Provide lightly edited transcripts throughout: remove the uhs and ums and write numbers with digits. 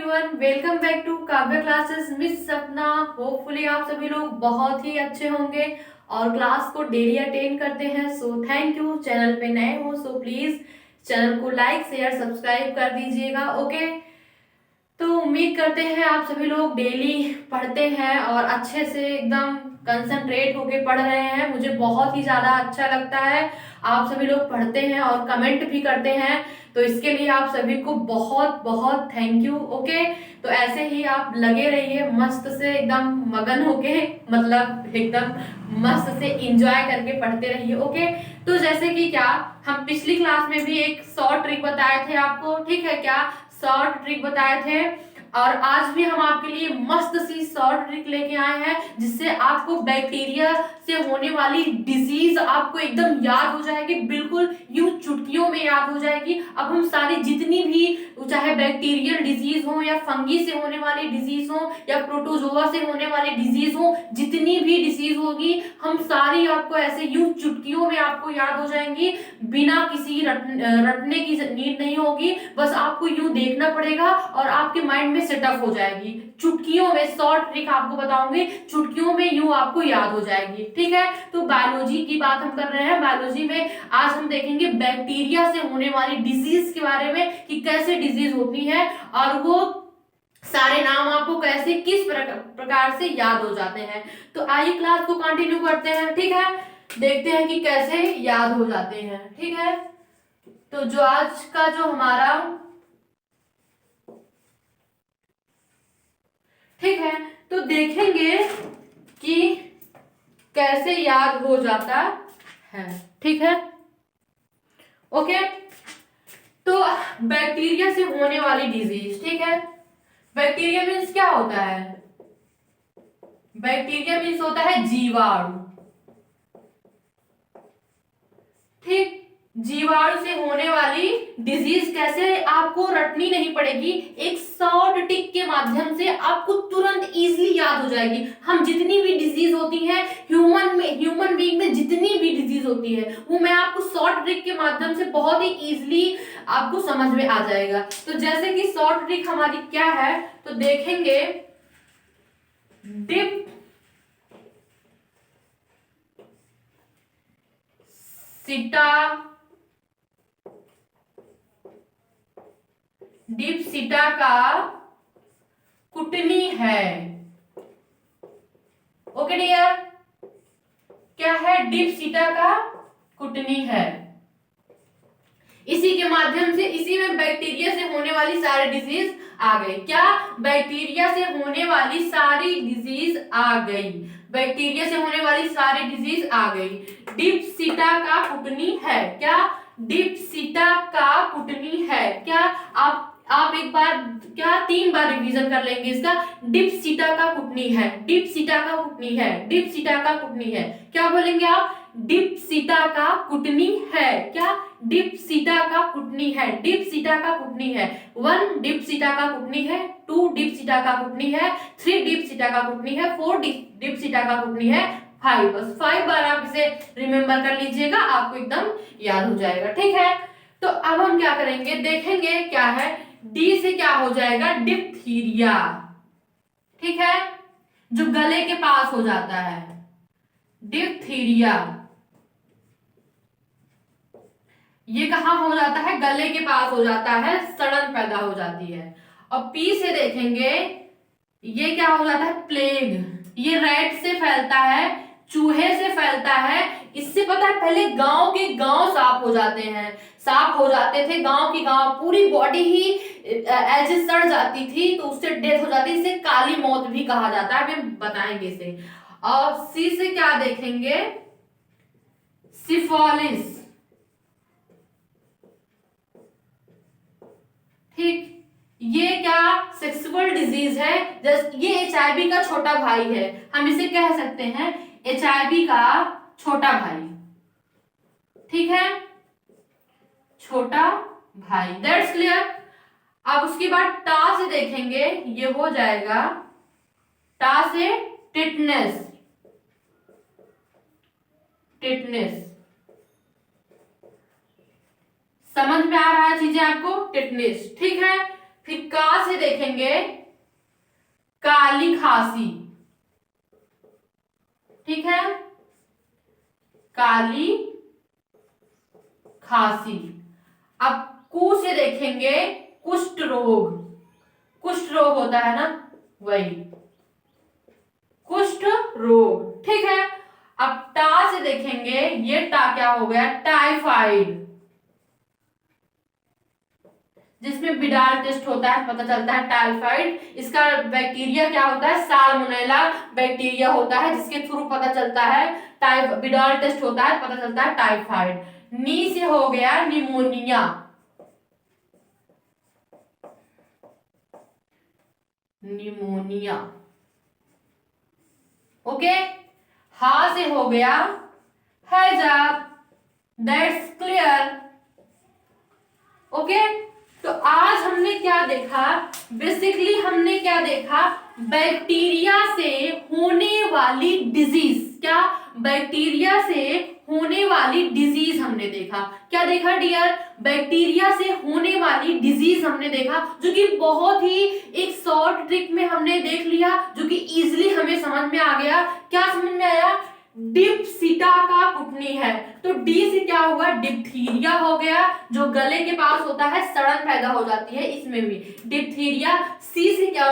Everyone, welcome back to काव्य classes miss सपना। Hopefully आप सभी लोग बहुत ही अच्छे होंगे और क्लास को डेली अटेंड करते हैं। So thank you. चैनल पे नए हो सो प्लीज चैनल को लाइक शेयर सब्सक्राइब कर दीजिएगा। ओके, तो उम्मीद करते हैं आप सभी लोग डेली पढ़ते हैं और अच्छे से एकदम कंसंट्रेट होके पढ़ रहे हैं। मुझे बहुत ही ज़्यादा अच्छा लगता है आप सभी लोग पढ़ते हैं और कमेंट भी करते हैं, तो इसके लिए आप सभी को बहुत बहुत थैंक यू। ओके, तो ऐसे ही आप लगे रहिए मस्त से एकदम मगन होके, मतलब एकदम मस्त से इंजॉय करके पढ़ते रहिए। ओके, तो जैसे कि क्या हम पिछली क्लास में भी एक शॉर्ट ट्रिक बताए थे आपको, ठीक है क्या? शॉर्ट ट्रिक बताए थे और आज भी हम आपके लिए मस्त सी शॉर्ट ट्रिक लेके आए हैं जिससे आपको बैक्टीरिया से होने वाली डिजीज आपको एकदम याद हो जाएगी, बिल्कुल यूं चुटकियों में याद हो जाएगी। अब हम सारी जितनी भी, चाहे बैक्टीरियल डिजीज हो या फंगी से होने वाली डिजीज हो या प्रोटोजोआ से होने वाली डिजीज हो, जितनी भी डिजीज होगी हम सारी आपको ऐसे यूं चुटकियों में आपको याद हो जाएंगी, बिना किसी रटने की नीड नहीं होगी। बस आपको यूं देखना पड़ेगा और आपके माइंड में सेटअप हो जाएगी। चुटकियों में शॉर्ट ट्रिक आपको बताऊंगी, चुटकियों में यूं आपको याद हो जाएगी। ठीक है, तो बायोलॉजी की बात हम कर रहे हैं। बायोलॉजी में आज हम देखेंगे बैक्टीरिया से होने वाली डिजीज के बारे में कि कैसे डिजीज होती है और वो सारे नाम आपको कैसे किस प्रकार से याद हो जाते हैं। तो आइए क्लास को कंटिन्यू करते हैं। ठीक है, देखते हैं कि कैसे याद हो जाते हैं। ठीक है, तो जो आज का जो हमारा, ठीक है, तो देखेंगे कि कैसे याद हो जाता है। ठीक है, ओके, तो बैक्टीरिया से होने वाली डिजीज, ठीक है। बैक्टीरिया मीन्स क्या होता है? बैक्टीरिया मीन्स होता है जीवाणु। ठीक, जीवाणु से होने वाली डिजीज कैसे आपको रटनी नहीं पड़ेगी, एक शॉर्ट ट्रिक के माध्यम से आपको तुरंत इजीली याद हो जाएगी। हम जितनी भी डिजीज होती है ह्यूमन बीइंग में जितनी भी डिजीज होती है वो मैं आपको शॉर्ट ट्रिक के माध्यम से बहुत ही इजीली आपको समझ में आ जाएगा। तो जैसे कि शॉर्ट ट्रिक हमारी क्या है, तो देखेंगे डिप्सिटा का कुटनी है। ओके डियर, क्या है? डिप्सिटा का कुटनी है। इसी के माध्यम से, इसी में बैक्टीरिया से होने वाली सारी डिजीज आ गई। क्या? बैक्टीरिया से होने वाली सारी डिजीज आ गई। बैक्टीरिया से होने वाली सारी डिजीज आ गई। डिप्सिटा का कुटनी है। क्या? डिप्सिटा का कुटनी है। क्या? आप एक बार क्या 3 बार रिवीजन कर लेंगे इसका। डिप्सिटा का कुटनी है, डिप्सिटा का कुटनी है, डिप्सिटा का कुटनी है। क्या बोलेंगे आप? डिप्सिटा का कुटनी है। क्या? डिप्सिटा का कुटनी है, डिप्सिटा का कुटनी है। 1 डिप्सिटा का कुटनी है, 2 डिप्सिटा का कुटनी है, 3 डिप्सिटा का कुटनी है, 4 डिप्सिटा का कुटनी है, 5। बस 5 बार आप इसे रिमेंबर कर लीजिएगा, आपको एकदम याद हो जाएगा। ठीक है, तो अब हम क्या करेंगे, देखेंगे क्या है। डी से क्या हो जाएगा? डिप्थीरिया। ठीक है, जो गले के पास हो जाता है, डिप्थीरिया। ये कहां हो जाता है? गले के पास हो जाता है, सड़न पैदा हो जाती है। और पी से देखेंगे, ये क्या हो जाता है? प्लेग। ये रैट से फैलता है, चूहे से फैलता है। इससे पता है पहले गांव के गांव साफ हो जाते हैं, साफ हो जाते थे गांव की गांव, पूरी बॉडी ही ऐसे सड़ जाती थी तो उससे डेथ हो जाती, इसे काली मौत भी कहा जाता है, अभी बताएंगे इसे। और सी से क्या देखेंगे? सिफोलिस। ठीक, ये क्या? सेक्सुअल डिजीज है। जस्ट ये एचआईवी का छोटा भाई है, हम इसे कह सकते हैं एचआईवी का छोटा भाई। ठीक है, छोटा भाई, दैट्स क्लियर। अब उसके बाद टा से देखेंगे, ये हो जाएगा टा से टिटनेस। टिटनेस समझ में आ रहा है चीजें आपको? टिटनेस। ठीक है, फिर का से देखेंगे काली खांसी, ठीक है, काली खांसी। अब कु से देखेंगे कुष्ठ रोग, कुष्ठ रोग होता है ना, वही कुष्ठ रोग, ठीक है। अब टा से देखेंगे, ये टा क्या हो गया, टाइफाइड, जिसमें बिडाल टेस्ट होता है पता चलता है टाइफाइड। इसका बैक्टीरिया क्या होता है, साल्मोनेला बैक्टीरिया होता है, जिसके थ्रू पता चलता है बिडाल टेस्ट होता है, पता चलता है टाइफाइड। नी से हो गया निमोनिया, निमोनिया, ओके। हा से हो गया हैजा, दैट्स क्लियर, ओके। तो आज हमने क्या देखा, बेसिकली हमने क्या देखा, बैक्टीरिया से होने वाली डिजीज, क्या बैक्टीरिया से होने वाली डिजीज हमने देखा। क्या देखा डियर, बैक्टीरिया से होने वाली डिजीज हमने देखा, जो कि बहुत ही एक शॉर्ट ट्रिक में हमने देख लिया, जो कि इजीली हमें समझ में आ गया। क्या समझ में आया, डिप्सिटा का कुटनी है, तो डी से क्या होगा, डिप्थीरिया हो गया, जो गले के पास होता है, सड़न पैदा हो जाती है, इसमें भी डिप्थीरिया। सी से क्या,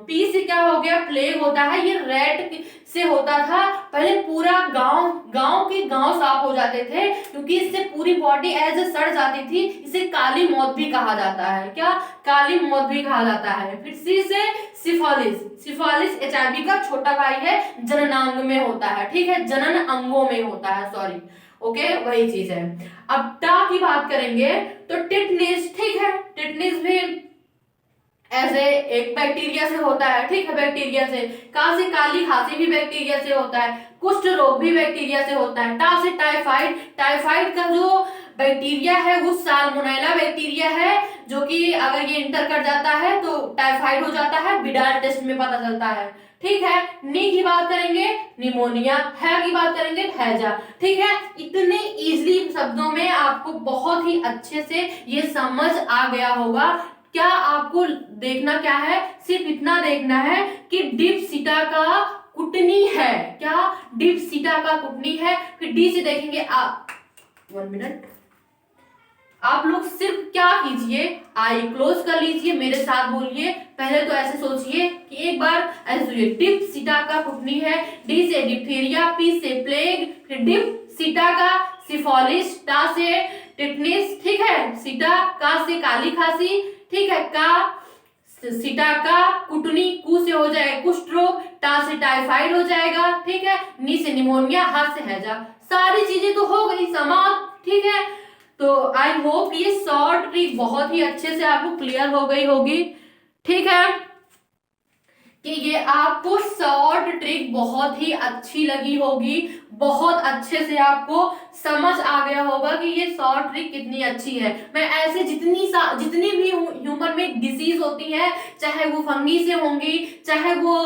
पी से क्या हो गया, प्लेग होता है, ये रैट से होता था। पहले पूरा गांव के गांव साफ हो जाते थे, क्योंकि इससे पूरी बॉडी एज सड़ जाती थी। इसे काली मौत भी कहा जाता है, क्या, काली मौत भी कहा जाता है। फिर सी से सिफालिस, सिफालिस एचआईवी का छोटा भाई है, जननांग में होता है, ठीक है, जनन अंगों में होता है, सॉरी, ओके, वही चीज है। अब टा की बात करेंगे तो टिटनिस, ठीक है, टिटनिस भी ऐसे एक बैक्टीरिया से होता है, ठीक है, बैक्टीरिया से। का से काली खांसी भी बैक्टीरिया से होता है, कुष्ठ रोग भी बैक्टीरिया से होता है। टा से टाइफाइड, टाइफाइड का जो बैक्टीरिया है वो साल्मोनेला बैक्टीरिया है, जो कि अगर ये इंटर कर जाता है तो टाइफाइड हो जाता है, बिडाल टेस्ट में पता चलता है, ठीक है। नी की बात करेंगे निमोनिया, है की बात करेंगे हैजा, ठीक है। इतने इजीली शब्दों में आपको बहुत ही अच्छे से ये समझ आ गया होगा। क्या आपको देखना क्या है, सिर्फ इतना देखना है कि डिप्सिटा का कुटनी है, क्या, डिप्सिटा का कुटनी है। फिर डी से देखेंगे आप, 1 मिनट, आप लोग सिर्फ क्या कीजिए, आई क्लोज कर लीजिए, मेरे साथ बोलिए। पहले तो ऐसे सोचिए कि एक बार ऐसे सोचिए, डिप्सिटा का कुटनी है, डी से डिप्थीरिया, पी से प्लेग, फिर डिप्सिटा का सिफोलिस, टा से टिटनिस, ठीक है, सीटा का से काली खांसी, ठीक है, का सीटा का कुटनी, कु से हो जाएगा कुष्ठ रोग, टा से टाइफाइड हो जाएगा, ठीक है, नी से निमोनिया, हा से हैजा। सारी चीजें तो हो गई समाप्त, ठीक है। तो आई होप ये शॉर्ट ट्रिक बहुत ही अच्छे से आपको क्लियर हो गई होगी, ठीक है, कि ये आपको शॉर्ट ट्रिक बहुत ही अच्छी लगी होगी, बहुत अच्छे से आपको समझ आ गया होगा कि ये शॉर्ट ट्रिक कितनी अच्छी है। मैं ऐसे जितनी भी ह्यूमन में डिसीज होती है, चाहे वो फंगी से होंगी, चाहे वो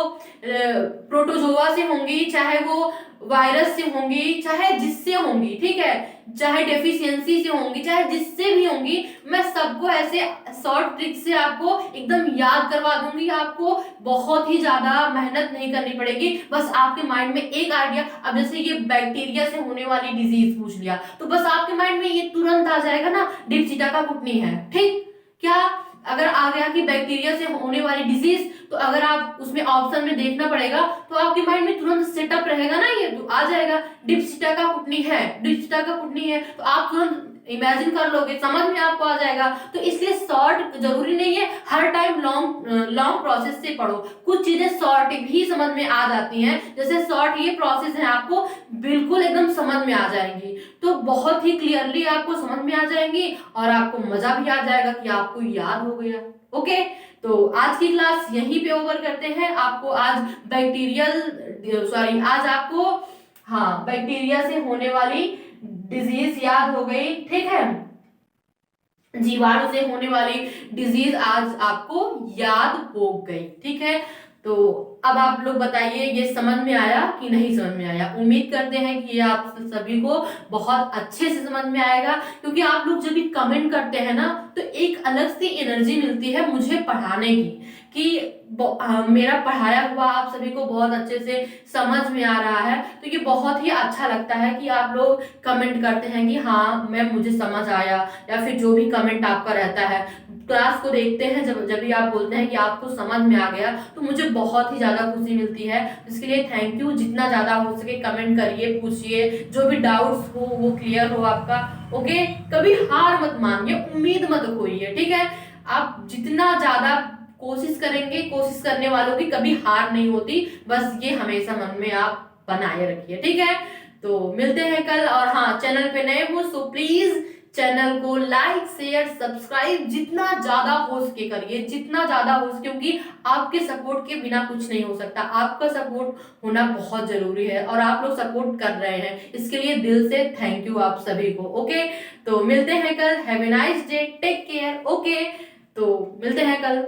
प्रोटोजोआ से होंगी, चाहे वो वायरस से होंगी, चाहे जिससे होंगी, ठीक है, चाहे डेफिशिएंसी से होंगी, चाहे जिससे भी होंगी, मैं सबको ऐसे शॉर्ट ट्रिक से आपको एकदम याद करवा दूंगी। आपको बहुत ही ज्यादा मेहनत नहीं करनी पड़ेगी, बस आपके माइंड में एक आइडिया, अब जैसे ये बैक्टीरिया से होने वाली डिजीज पूछ लिया तो बस आपके माइंड में ये तुरंत आ जाएगा ना, डिप्सिटा का कुटनी है, ठीक। क्या अगर आ गया कि बैक्टीरिया से होने वाली डिजीज, तो अगर आप उसमें ऑप्शन में देखना पड़ेगा तो आपके माइंड में तुरंत सेटअप रहेगा ना, ये तो आ जाएगा डिप्सिटा का कुटनी है, डिप्सिटा का कुटनी है, तो आप तुरंत इमेजिन कर लोगे, समझ में आपको आ जाएगा। तो इसलिए शॉर्ट जरूरी नहीं है हर टाइम लॉन्ग प्रोसेस से पढ़ो, कुछ चीजें शॉर्ट भी समझ में आ जाती हैं, जैसे शॉर्ट ये प्रोसेस है आपको बिल्कुल एकदम समझ में आ जाएंगी, तो बहुत ही क्लियरली आपको समझ में आ जाएंगी और आपको मजा भी आ जाएगा कि आपको याद हो गया, ओके। तो आज की क्लास यहीं पे ओवर करते हैं। आपको आज आज आपको हाँ बैक्टीरिया से होने वाली डिजीज याद हो गई, ठीक है, जीवाणु से होने वाली डिजीज आज आपको याद हो गई, ठीक है। तो अब आप लोग बताइए ये समझ में आया कि नहीं समझ में आया। उम्मीद करते हैं कि ये आप सभी को बहुत अच्छे से समझ में आएगा, क्योंकि आप लोग जब भी कमेंट करते हैं ना तो एक अलग सी एनर्जी मिलती है मुझे पढ़ाने की, कि मेरा पढ़ाया हुआ आप सभी को बहुत अच्छे से समझ में आ रहा है। तो ये बहुत ही अच्छा लगता है कि आप लोग कमेंट करते हैं कि हाँ मैं मुझे समझ आया, या फिर जो भी कमेंट आपका रहता है, क्लास को देखते हैं जब भी आप बोलते हैं कि आपको समझ में आ गया, तो मुझे बहुत ही ज्यादा खुशी मिलती है। इसके लिए थैंक यू। जितना ज्यादा हो सके कमेंट करिए, पूछिए, जो भी डाउट्स हो वो क्लियर हो आपका। ओके, कभी हार मत मानिए, उम्मीद मत खोइए, ठीक है। आप जितना ज्यादा कोशिश करेंगे, कोशिश करने वालों की कभी हार नहीं होती, बस ये हमेशा मन में आप बनाए रखिए, ठीक है। तो मिलते हैं कल। और हाँ, चैनल पे नए हो सो प्लीज चैनल को लाइक शेयर सब्सक्राइब जितना ज्यादा हो सके करिए, जितना ज्यादा हो सके, क्योंकि आपके सपोर्ट के बिना कुछ नहीं हो सकता। आपका सपोर्ट होना बहुत जरूरी है और आप लोग सपोर्ट कर रहे हैं, इसके लिए दिल से थैंक यू आप सभी को। ओके, तो मिलते हैं कल। Have a nice day, take care. Okay, तो मिलते हैं कल।